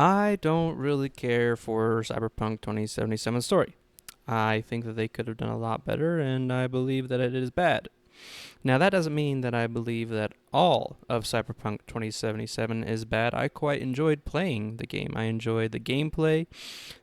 I don't really care for Cyberpunk 2077 story. I think that they could have done a lot better, and I believe that it is bad. Now, that doesn't mean that I believe that all of Cyberpunk 2077 is bad. I quite enjoyed playing the game. I enjoyed the gameplay,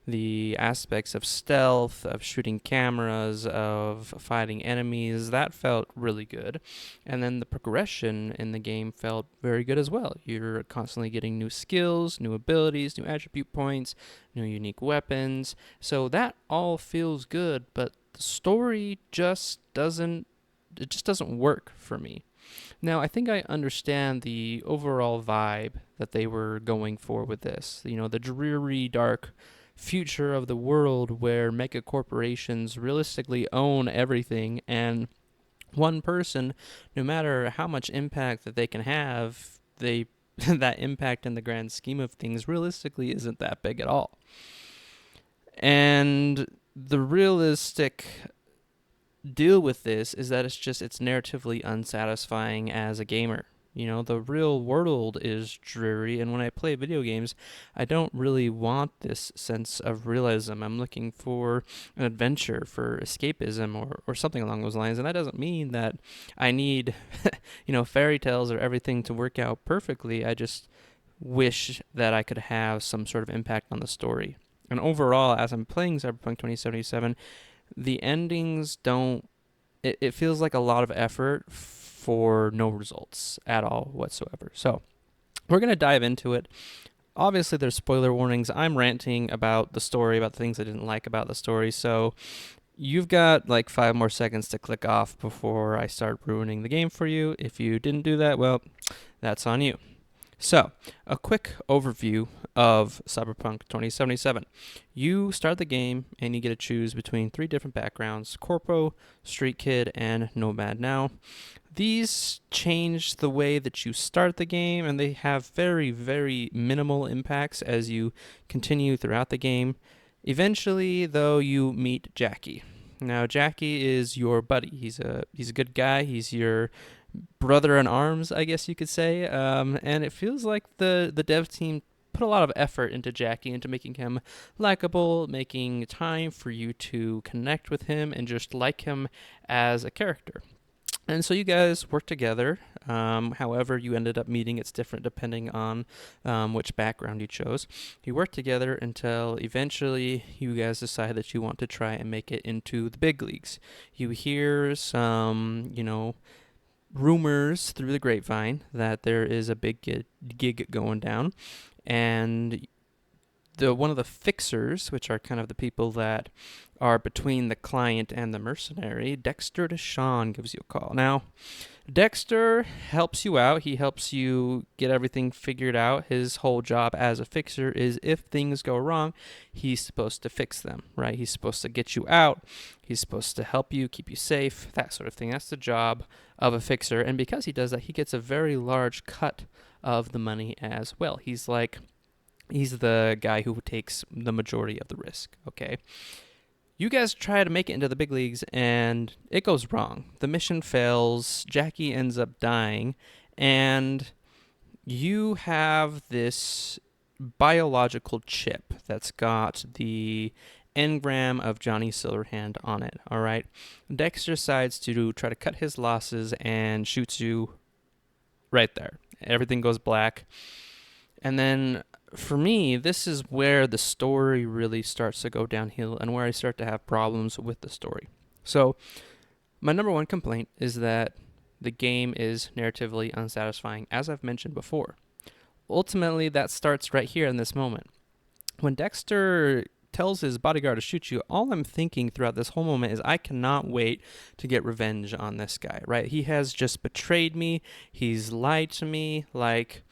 the aspects of stealth, of shooting cameras, of fighting enemies. That felt really good. And then the progression in the game felt very good as well. You're constantly getting new skills, new abilities, new attribute points, new unique weapons. So that all feels good, but the story just doesn't work for me. Now, I think I understand the overall vibe that they were going for with this. The dreary, dark future of the world where mega corporations realistically own everything, and one person, no matter how much impact that they can have, they that impact in the grand scheme of things realistically isn't that big at all. And the realistic deal with this is that it's narratively unsatisfying as a gamer. The real world is dreary, and when I play video games, I don't really want this sense of realism. I'm looking for an adventure, for escapism, or something along those lines, and that doesn't mean that I need, fairy tales or everything to work out perfectly. I just wish that I could have some sort of impact on the story. And overall, as I'm playing Cyberpunk 2077, the endings don't it feels like a lot of effort for no results at all whatsoever. So we're going to dive into it. Obviously there's spoiler warnings. I'm ranting about the story, about the things I didn't like about the story, so you've got like 5 more seconds to click off before I start ruining the game for you. If you didn't do that, well, that's on you. So, a quick overview of Cyberpunk 2077. You start the game and you get to choose between 3 different backgrounds: Corpo, Street Kid, and Nomad. Now, these change the way that you start the game, and they have very, very minimal impacts as you continue throughout the game. Eventually, though, you meet Jackie. Now, Jackie is your buddy. He's a good guy. He's your brother in arms, I guess you could say. And it feels like the dev team put a lot of effort into Jackie, into making him likable, making time for you to connect with him and just like him as a character. And so you guys work together. However you ended up meeting, it's different depending on which background you chose. You work together until eventually you guys decide that you want to try and make it into the big leagues. You hear some, rumors through the grapevine that there is a big gig going down, and one of the fixers, which are kind of the people that are between the client and the mercenary, Dexter Deshawn, gives you a call. Now, Dexter helps you out. He helps you get everything figured out. His whole job as a fixer is if things go wrong, he's supposed to fix them, right? He's supposed to get you out. He's supposed to help you, keep you safe, that sort of thing. That's the job of a fixer. And because he does that, he gets a very large cut of the money as well. He's the guy who takes the majority of the risk, okay? You guys try to make it into the big leagues, and it goes wrong. The mission fails, Jackie ends up dying, and you have this biological chip that's got the engram of Johnny Silverhand on it, all right? Dexter decides to try to cut his losses and shoots you right there. Everything goes black. And then for me, this is where the story really starts to go downhill and where I start to have problems with the story. So, my number one complaint is that the game is narratively unsatisfying, as I've mentioned before. Ultimately, that starts right here in this moment. When Dexter tells his bodyguard to shoot you, all I'm thinking throughout this whole moment is I cannot wait to get revenge on this guy, right? He has just betrayed me. He's lied to me. Like,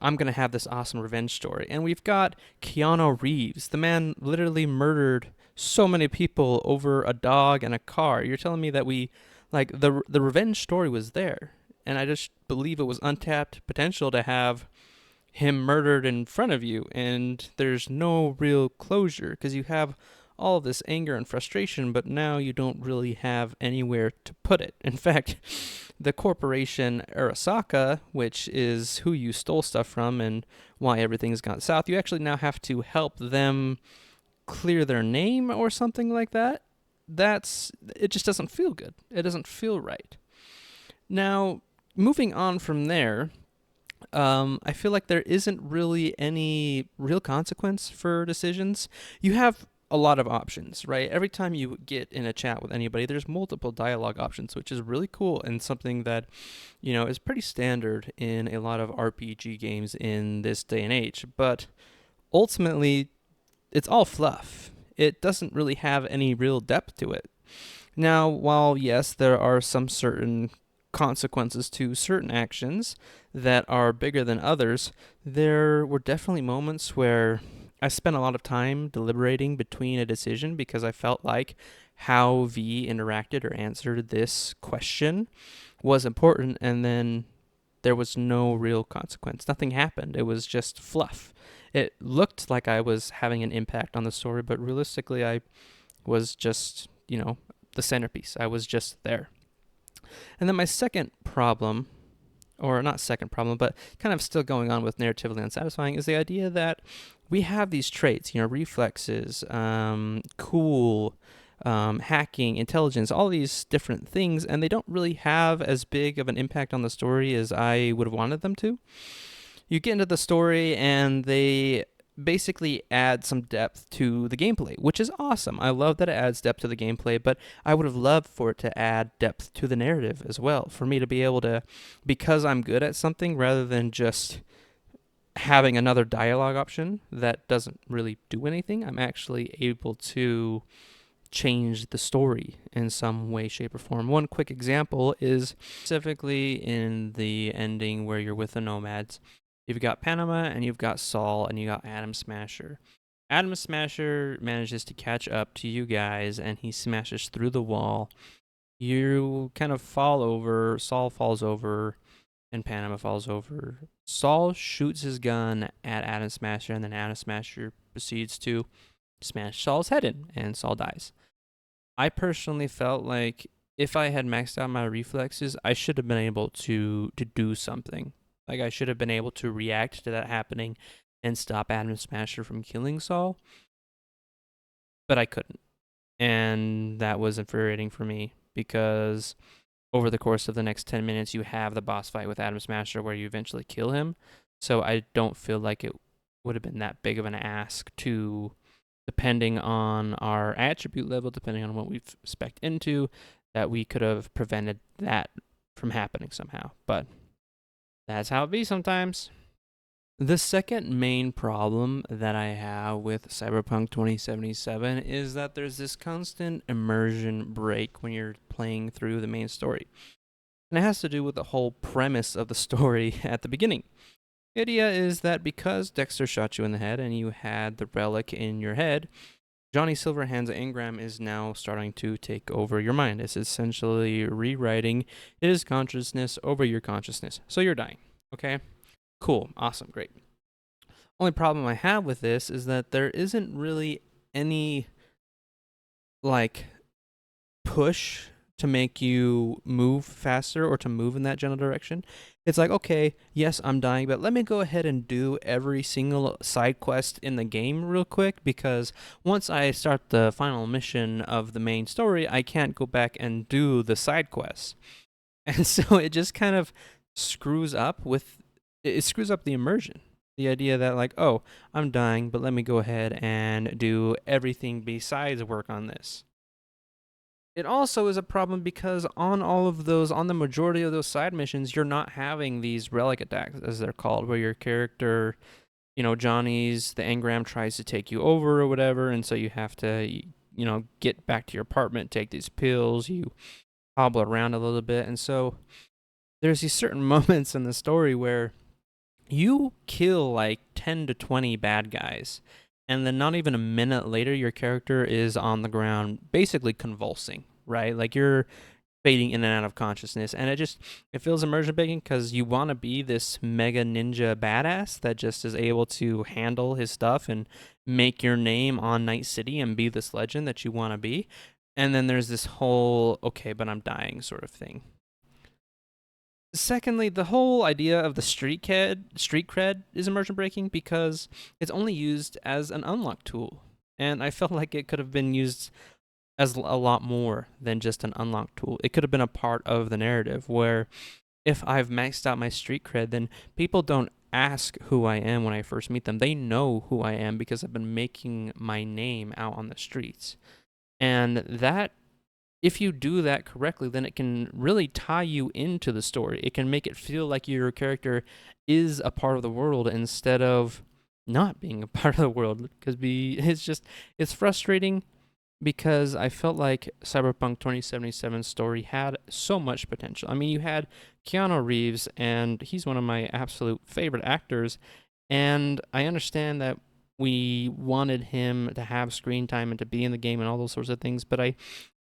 I'm going to have this awesome revenge story. And we've got Keanu Reeves. The man literally murdered so many people over a dog and a car. You're telling me that the revenge story was there. And I just believe it was untapped potential to have him murdered in front of you. And there's no real closure because you have all of this anger and frustration, but now you don't really have anywhere to put it. In fact, the corporation Arasaka, which is who you stole stuff from and why everything's gone south, you actually now have to help them clear their name or something like that. It just doesn't feel good. It doesn't feel right. Now, moving on from there, I feel like there isn't really any real consequence for decisions. You have a lot of options, right? Every time you get in a chat with anybody, there's multiple dialogue options, which is really cool and something that, is pretty standard in a lot of RPG games in this day and age. But ultimately, it's all fluff. It doesn't really have any real depth to it. Now, while yes, there are some certain consequences to certain actions that are bigger than others, there were definitely moments where I spent a lot of time deliberating between a decision because I felt like how V interacted or answered this question was important, and then there was no real consequence. Nothing happened. It was just fluff. It looked like I was having an impact on the story, but realistically, I was just, the centerpiece. I was just there. And then my second problem, or not second problem, but kind of still going on with narratively unsatisfying, is the idea that we have these traits, reflexes, cool, hacking, intelligence, all these different things, and they don't really have as big of an impact on the story as I would have wanted them to. You get into the story, and they basically add some depth to the gameplay, which is awesome. I love that it adds depth to the gameplay, but I would have loved for it to add depth to the narrative as well, for me to be able to, because I'm good at something, rather than just having another dialogue option that doesn't really do anything, I'm actually able to change the story in some way, shape, or form. One quick example is specifically in the ending where you're with the nomads. You've got Panama, and you've got Saul, and you got Adam Smasher. Adam Smasher manages to catch up to you guys, and he smashes through the wall. You kind of fall over. Saul falls over, and Panama falls over. Saul shoots his gun at Adam Smasher, and then Adam Smasher proceeds to smash Saul's head in, and Saul dies. I personally felt like if I had maxed out my reflexes, I should have been able to do something. Like, I should have been able to react to that happening and stop Adam Smasher from killing Saul. But I couldn't. And that was infuriating for me because over the course of the next 10 minutes, you have the boss fight with Adam Smasher where you eventually kill him. So I don't feel like it would have been that big of an ask to, depending on our attribute level, depending on what we've spec'd into, that we could have prevented that from happening somehow. But that's how it be sometimes. The second main problem that I have with Cyberpunk 2077 is that there's this constant immersion break when you're playing through the main story. And it has to do with the whole premise of the story at the beginning. The idea is that because Dexter shot you in the head and you had the relic in your head, Johnny Silverhand's engram is now starting to take over your mind. It's essentially rewriting his consciousness over your consciousness. So you're dying, okay? Cool, awesome, great. Only problem I have with this is that there isn't really any, push to make you move faster or to move in that general direction. It's like, okay, yes, I'm dying, but let me go ahead and do every single side quest in the game real quick, because once I start the final mission of the main story, I can't go back and do the side quests. And so it just kind of screws up the immersion. The idea that, like, oh, I'm dying, but let me go ahead and do everything besides work on this. It also is a problem because on the majority of those side missions, you're not having these relic attacks, as they're called, where your character, the engram tries to take you over or whatever, and so you have to, get back to your apartment, take these pills, you hobble around a little bit, and so there's these certain moments in the story where you kill like 10 to 20 bad guys, and then not even a minute later, your character is on the ground basically convulsing, right? Like, you're fading in and out of consciousness, and it feels immersion breaking because you want to be this mega ninja badass that just is able to handle his stuff and make your name on Night City and be this legend that you want to be. And then there's this whole okay, but I'm dying sort of thing. Secondly, the whole idea of the street cred is immersion breaking because it's only used as an unlock tool, and I felt like it could have been used as a lot more than just an unlock tool. It could have been a part of the narrative where if I've maxed out my street cred, then people don't ask who I am when I first meet them. They know who I am because I've been making my name out on the streets. And that, if you do that correctly, then it can really tie you into the story. It can make it feel like your character is a part of the world instead of not being a part of the world. Because it's frustrating because I felt like Cyberpunk 2077's story had so much potential. I mean, you had Keanu Reeves, and he's one of my absolute favorite actors, and I understand that we wanted him to have screen time and to be in the game and all those sorts of things, but I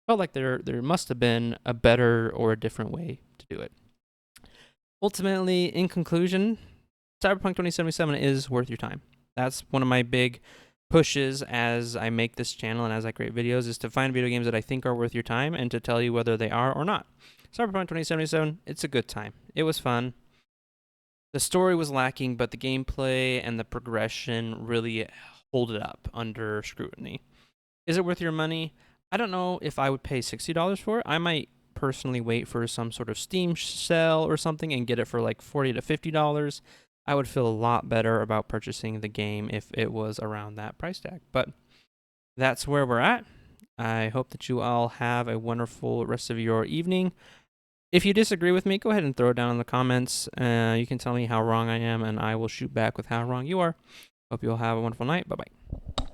felt like there must have been a better or a different way to do it. Ultimately, in conclusion, Cyberpunk 2077 is worth your time. That's one of my big pushes as I make this channel and as I create videos, is to find video games that I think are worth your time and to tell you whether they are or not. Cyberpunk 2077, it's a good time. It was fun. The story was lacking, but the gameplay and the progression really hold it up under scrutiny. Is it worth your money? I don't know if I would pay $60 for it. I might personally wait for some sort of Steam sale or something and get it for like $40 to $50. I would feel a lot better about purchasing the game if it was around that price tag. But that's where we're at. I hope that you all have a wonderful rest of your evening. If you disagree with me, go ahead and throw it down in the comments. You can tell me how wrong I am, and I will shoot back with how wrong you are. Hope you all have a wonderful night. Bye-bye.